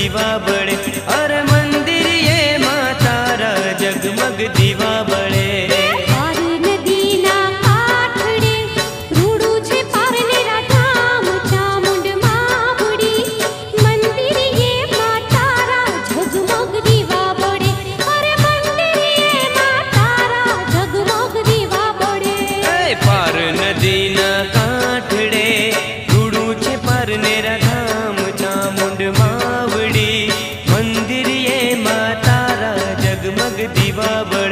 दीवा बड़े। अरे मंदिर ये माँ तारा जगमग दीवा बड़े। दीवा बड़े।